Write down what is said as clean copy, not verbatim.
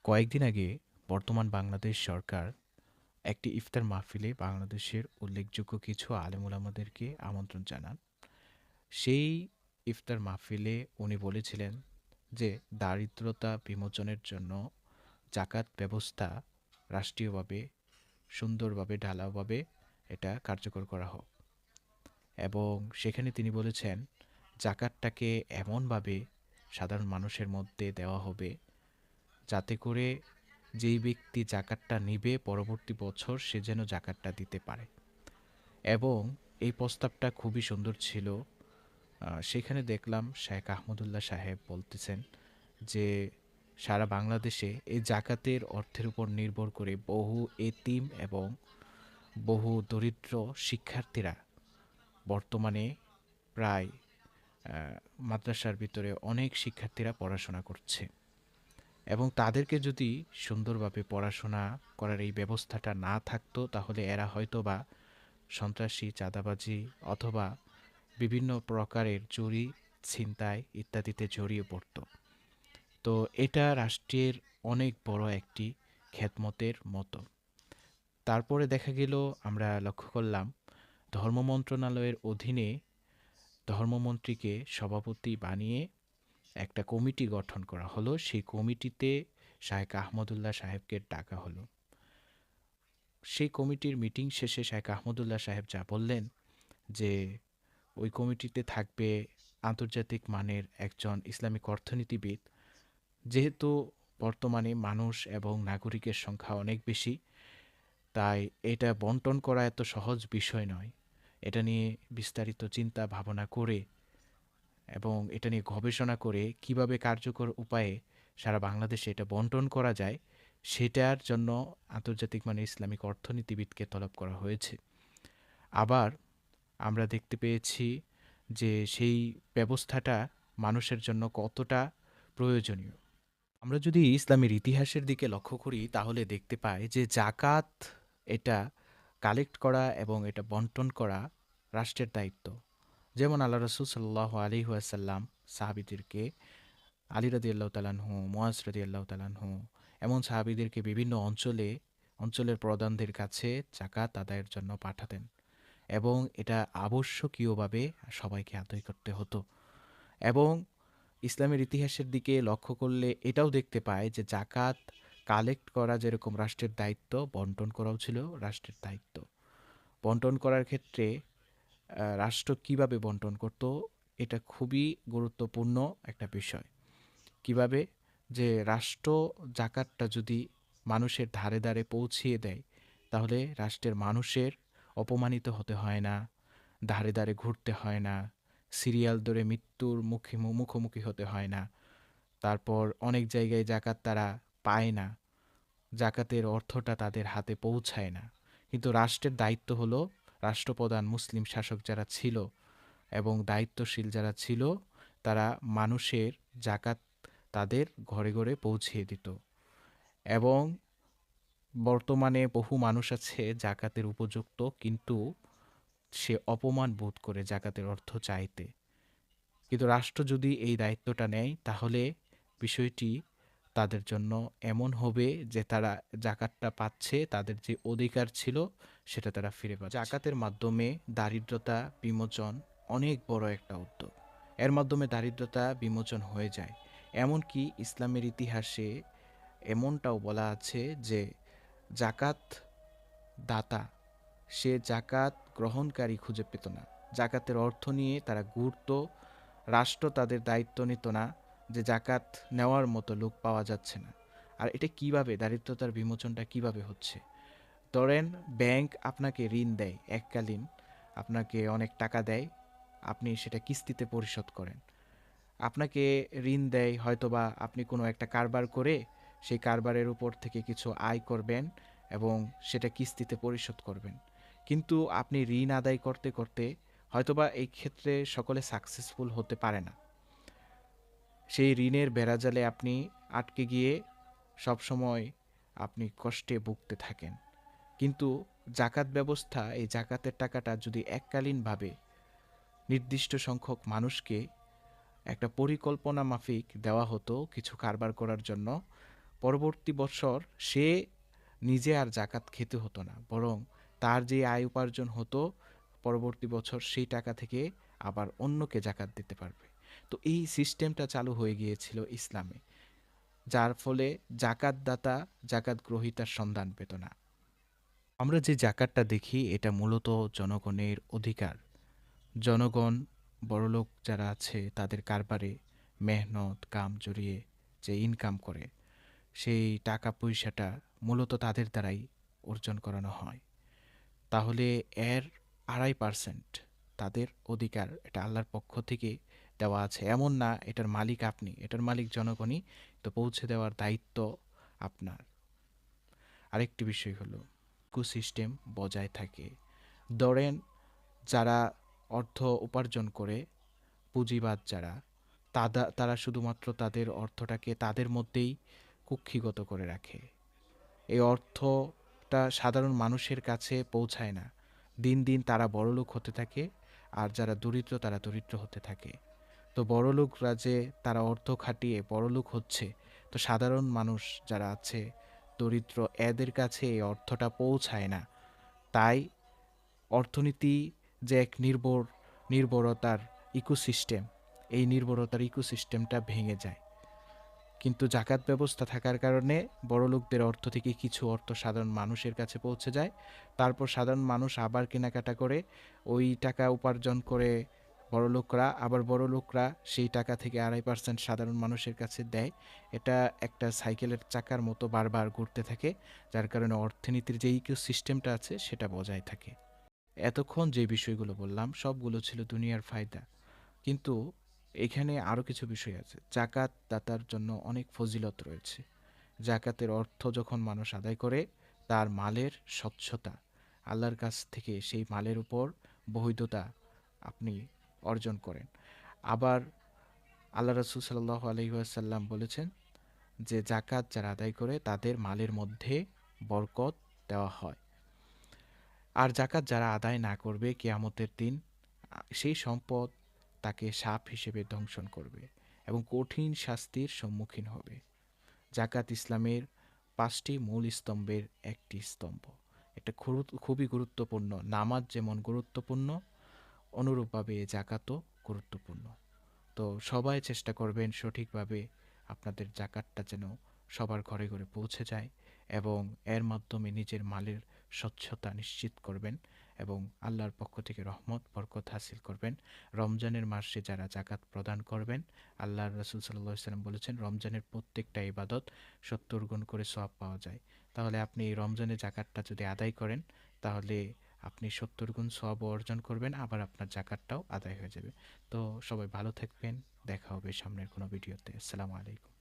কয়েকদিন আগে বর্তমান বাংলাদেশ সরকার একটি ইফতার মাহফিলে বাংলাদেশের উল্লেখযোগ্য কিছু আলেম ওলামাদেরকে আমন্ত্রণ জানান। সেই ইফতার মাহফিলে উনি বলেছিলেন যে দারিদ্রতা বিমোচনের জন্য জাকাত ব্যবস্থা রাষ্ট্রীয়ভাবে সুন্দরভাবে ঢালাওভাবে এটা কার্যকর করা হোক। এবং সেখানে তিনি বলেছেন জাকাতটাকে এমনভাবে সাধারণ মানুষের মধ্যে দেওয়া হবে যাতে করে যেই ব্যক্তি জাকাতটা নিবে পরবর্তী বছর সে যেন জাকাতটা দিতে পারে। এবং এই প্রস্তাবটা খুবই সুন্দর ছিল। সেখানে দেখলাম শেখ আহমদুল্লাহ সাহেব বলতেছেন যে সারা বাংলাদেশে এই জাকাতের অর্থের উপর নির্ভর করে বহু এতিম এবং বহু দরিদ্র শিক্ষার্থীরা বর্তমানে প্রায় মাদ্রাসার ভিতরে অনেক শিক্ষার্থীরা পড়াশোনা করছে। এবং তাদেরকে যদি সুন্দরভাবে পড়াশোনা করার এই ব্যবস্থাটা না থাকতো তাহলে এরা হয়তোবা সন্ত্রাসী, চাঁদাবাজি অথবা বিভিন্ন প্রকারের চুরি, ছিনতাই ইত্যাদিতে জড়িয়ে পড়তো। তো এটা রাষ্ট্রের অনেক বড় একটি খেদমতের মতো। তারপরে দেখা গেল, আমরা লক্ষ্য করলাম ধর্ম মন্ত্রণালয়ের অধীনে ধর্মমন্ত্রীকে সভাপতি বানিয়ে একটা কমিটি গঠন করা হলো। সেই কমিটিতে শায়েখ আহমদুল্লাহ সাহেবকে ডাকা হলো। সেই কমিটির মিটিং শেষে শায়েখ আহমদুল্লাহ সাহেব যা বললেন যে ওই কমিটিতে থাকবে আন্তর্জাতিক মানের একজন ইসলামিক অর্থনীতিবিদ। যেহেতু বর্তমানে মানুষ এবং নাগরিকের সংখ্যা অনেক বেশি, তাই এটা বন্টন করা এত সহজ বিষয় নয়। এটা নিয়ে বিস্তারিত চিন্তা ভাবনা করে এবং এটা নিয়ে গবেষণা করে কিভাবে কার্যকর উপায়ে সারা বাংলাদেশে এটা বন্টন করা যায় সেটার জন্য আন্তর্জাতিক মানের ইসলামিক অর্থনীতিবিদকে তলব করা হয়েছে। আবার আমরা দেখতে পেয়েছি যে সেই ব্যবস্থাটা মানুষের জন্য কতটা প্রয়োজনীয়। আমরা যদি ইসলামের ইতিহাসের দিকে লক্ষ্য করি তাহলে দেখতে পাই যে জাকাত এটা কালেক্ট করা এবং এটা বন্টন করা রাষ্ট্রের দায়িত্ব। যেমন আল্লাহ রসুল সাল্লাহ আলী ওয়াসাল্লাম সাহাবিদেরকে, আলী রাদিয়াল্লাহু তাআলাহু, মুয়াজ রাদিয়াল্লাহু তাআলাহু, এমন সাহাবিদেরকে বিভিন্ন অঞ্চলের প্রধানদের কাছে জাকাত আদায়ের জন্য পাঠাতেন এবং এটা আবশ্যকীয়ভাবে সবাইকে আদায় করতে হতো। এবং ইসলামের ইতিহাসের দিকে লক্ষ্য করলে এটাও দেখতে পায় যে জাকাত কালেক্ট করা যেরকম রাষ্ট্রের দায়িত্ব, বন্টন করাও ছিল রাষ্ট্রের দায়িত্ব। বন্টন করার ক্ষেত্রে রাষ্ট্র কিভাবে বন্টন করত, এটা খুবই গুরুত্বপূর্ণ একটা বিষয়। কিভাবে? যে রাষ্ট্র জাকাতটা যদি মানুষের ধারে ধারে পৌঁছিয়ে দেয় তাহলে রাষ্ট্রের মানুষের অপমানিত হতে হয় না, ধারে ধারে ঘুরতে হয় না, সিরিয়াল ধরে মৃত্যুর মুখোমুখি হতে হয় না। তারপর অনেক জায়গায় জাকাত তারা পায় না, জাকাতের অর্থটা তাদের হাতে পৌঁছায় না। কিন্তু রাষ্ট্রের দায়িত্ব হলো, রাষ্ট্রপ্রধান মুসলিম শাসক যারা ছিল এবং দায়িত্বশীল যারা ছিল তারা মানুষের জাকাত তাদের ঘরে ঘরে পৌঁছিয়ে দিত। এবং বর্তমানে বহু মানুষ আছে জাকাতের উপযুক্ত কিন্তু সে অপমান বোধ করে জাকাতের অর্থ চাইতে। কিন্তু রাষ্ট্র যদি এই দায়িত্বটা নেয় তাহলে বিষয়টি তাদের জন্য এমন হবে যে তারা জাকাতটা পাচ্ছে, তাদের যে অধিকার ছিল সেটা তারা ফিরে পাচ্ছে। জাকাতের মাধ্যমে দারিদ্রতা বিমোচন অনেক বড় একটা উদ্যোগ। এর মাধ্যমে দারিদ্রতা বিমোচন হয়ে যায়। এমনকি ইসলামের ইতিহাসে এমনটাও বলা আছে যে জাকাত দাতা সে জাকাত গ্রহণকারী খুঁজে পেত না। জাকাতের অর্থ নিয়ে তারা ঘুরতো, রাষ্ট্র তাদের দায়িত্ব নিত না যে জাকাত নেওয়ার মতো লোক পাওয়া যাচ্ছে না। আর এটা কিভাবে, দারিদ্রতার বিমোচনটা কিভাবে হচ্ছে? ধরেন ব্যাংক আপনাকে ঋণ দেয় এককালীন, আপনাকে অনেক টাকা দেয়, আপনি সেটা কিস্তিতে পরিশোধ করেন। আপনাকে ঋণ দেয় হয়তোবা আপনি কোনো একটা কারবার করে সেই কারবারের উপর থেকে কিছু আয় করবেন এবং সেটা কিস্তিতে পরিশোধ করবেন। কিন্তু আপনি ঋণ আদায় করতে করতে হয়তোবা এই ক্ষেত্রে সকলে সাকসেসফুল হতে পারে না। সেই ঋণের বেড়াজালে আপনি আটকে গিয়ে সবসময় আপনি কষ্টে ভুগতে থাকেন। কিন্তু জাকাত ব্যবস্থা, এই জাকাতের টাকাটা যদি এককালীনভাবে নির্দিষ্ট সংখ্যক মানুষকে একটা পরিকল্পনা মাফিক দেওয়া হতো কিছু কারবার করার জন্য, পরবর্তী বছর সে নিজে আর জাকাত খেতে হতো না, বরং তার যে আয় উপার্জন হতো পরবর্তী বছর সেই টাকা থেকে আবার অন্যকে জাকাত দিতে পারবে। তো এই সিস্টেমটা চালু হয়ে গিয়েছিল ইসলামে, যার ফলে জাকাতদাতা জাকাত গ্রহীতার সন্ধান পেত না। আমরা যে জাকাতটা দেখি এটা মূলত জনগণের অধিকার। জনগণ, বড়লোক যারা আছে তাদের কারবারে মেহনত কাম জড়িয়ে যে ইনকাম করে, সেই টাকা পয়সাটা মূলত তাদের দ্বারাই অর্জন করানো হয়। তাহলে এর 2.5% তাদের অধিকার, এটা আল্লাহর পক্ষ থেকে দেওয়া আছে। এমন না এটার মালিক আপনি, এটার মালিক জনগণই, তো পৌঁছে দেওয়ার দায়িত্ব আপনার। আরেকটি বিষয় হলো ইকোসিস্টেম বজায় থাকে। ধরেন যারা অর্থ উপার্জন করে, পুঁজিবাদ যারা, তারা শুধুমাত্র তাদের অর্থটাকে তাদের মধ্যেই কুক্ষিগত করে রাখে। এই অর্থটা সাধারণ মানুষের কাছে পৌঁছায় না। দিন দিন তারা বড়লোক হতে থাকে, আর যারা দরিদ্র তারা দরিদ্র হতে থাকে। তো বড়লোকরা যে তারা অর্থ খাটিয়ে বড়লোক হচ্ছে, তো সাধারণ মানুষ যারা আছে দরিদ্র, এদের কাছে এই অর্থটা পৌঁছায় না। তাই অর্থনীতি যে এক নির্ভরতার ইকোসিস্টেম, এই নির্ভরতার ইকোসিস্টেমটা ভেঙে যায়। কিন্তু জাকাত ব্যবস্থা থাকার কারণে বড়লোকদের অর্থ থেকে কিছু অর্থ সাধারণ মানুষের কাছে পৌঁছে যায়। তারপর সাধারণ মানুষ আবার কেনাকাটা করে, ওই টাকা উপার্জন করে বড়লোকরা সেই টাকা থেকে 2.5% সাধারণ মানুষের কাছে দেয়। এটা একটা সাইকেলের চাকার মতো বারবার ঘুরতে থাকে, যার কারণে অর্থনীতির যে ইকোসিস্টেমটা আছে সেটা বজায় থাকে। এতক্ষণ যে বিষয়গুলো বললাম সবগুলো ছিল দুনিয়ার ফায়দা, কিন্তু এখানে আরও কিছু বিষয় আছে। জাকাত দাতার জন্য অনেক ফজিলত রয়েছে। জাকাতের অর্থ যখন মানুষ আদায় করে, তার মালের স্বচ্ছতা, আল্লাহর কাছ থেকে সেই মালের উপর বৈধতা আপনি অর্জন করেন। আবার আল্লাহ রাসূল সাল্লাল্লাহু আলাইহি ওয়াসাল্লাম বলেছেন যে জাকাত যারা আদায় করে তাদের মালের মধ্যে বরকত দেওয়া হয়। আর জাকাত যারা আদায় না করবে কিয়ামতের দিন সেই সম্পদ তাকে সাপ হিসেবে দংশন করবে এবং কঠিন শাস্তির সম্মুখীন হবে। জাকাত ইসলামের 5টি মূল স্তম্ভের একটি স্তম্ভ। এটা খুবই গুরুত্বপূর্ণ। নামাজ যেমন গুরুত্বপূর্ণ, অনুরূপভাবে জাকাতও গুরুত্বপূর্ণ। তো সবাই চেষ্টা করবেন সঠিকভাবে আপনাদের জাকাতটা যেন সবার ঘরে ঘরে পৌঁছে যায়, এবং এর মাধ্যমে নিজের মালের স্বচ্ছতা নিশ্চিত করবেন এবং আল্লাহর পক্ষ থেকে রহমত বরকত হাসিল করবেন। রমজানের মাসে যারা জাকাত প্রদান করবেন, আল্লাহর রাসূল সাল্লাল্লাহু আলাইহি ওয়াসাল্লাম বলেছেন রমজানের প্রত্যেকটা ইবাদত 70 গুণ করে সওয়াব পাওয়া যায়। তাহলে আপনি এই রমজানে জাকাতটা যদি আদায় করেন, তাহলে আপনি 70 গুণ সওয়াব অর্জন করবেন, আবার আপনার জাকাতটাও আদায় হয়ে যাবে। তো সবাই ভালো থাকবেন, দেখা হবে সামনের কোনো ভিডিওতে। আসসালামু আলাইকুম।